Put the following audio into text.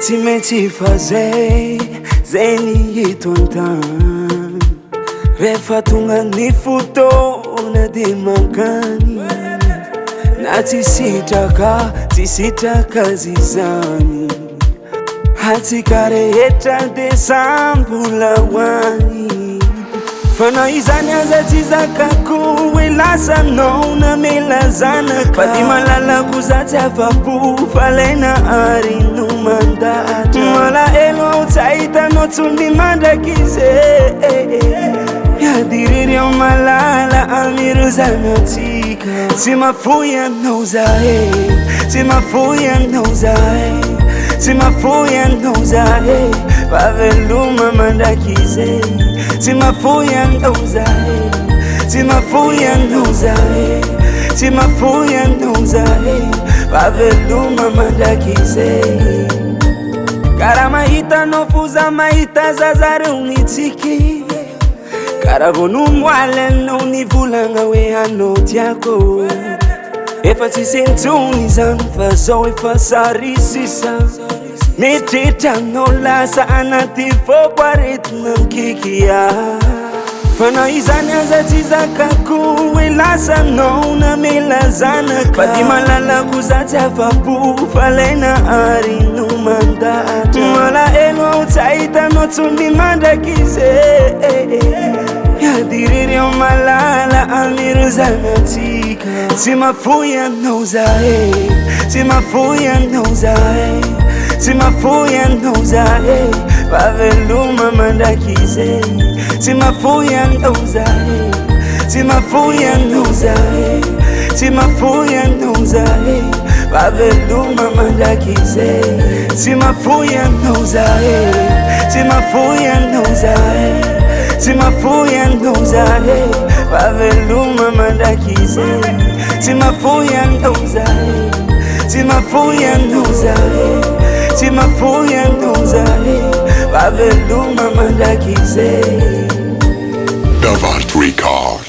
Tsy maintsy fazay zay ny etoan-tany rehefa tonga ny fotoana de mankany na tsy sitraka zizany hatsika rehetra de sambola hoany fa na izany aza tsy zakako hoe lasanao na mela zanaka fa ty malalako za tsy afa-po fa laina ary no mandatra malahelo aho tsy ahitanao tsony mandraky izy miadirery ao malala amiro zanatsika tsy mafoy anao zahe tsy mafoy anao zahe tsy mafoy anao zahe fa veloma mandraky izy tsy mafoy anao zahe tsy mafoy anao zahe tsy mafoy anao zahe fa veloma mandraky izy karaha mahitanao fo za mahita zazareo mitsiky karaha vao nomoaly anao nivolagna hoe anao tiako efa tsy sentsony zany fa zao efa sary sisa mitritra anao lasa anaty foko aretina mikikia fa na izany aza tsy zakako hoe lasanao na mela zanaka fa ty malalako za tsy afa-po fa laina ary no mandatra malahelo aho tsy ahitanao tsony mandraky izy miadirery ao malala amiro zanatsika tsy mafoy anao zahe tsy mafoy anao zahe tsy mafoy anao zahe fa veloma mandraky izy tsy mafoy anao zahe tsy mafoy anao zahe tsy mafoy anao zahe fa veloma mandraky izy tsy mafoy anao zahe tsy mafoy anao zahe tsy mafoy anao zahe fa veloma mandraky izy tsy mafoy anao zahe tsy mafoy anao zahe tsy mafoy anao zahe fa veloma mandraky izy Davart Record.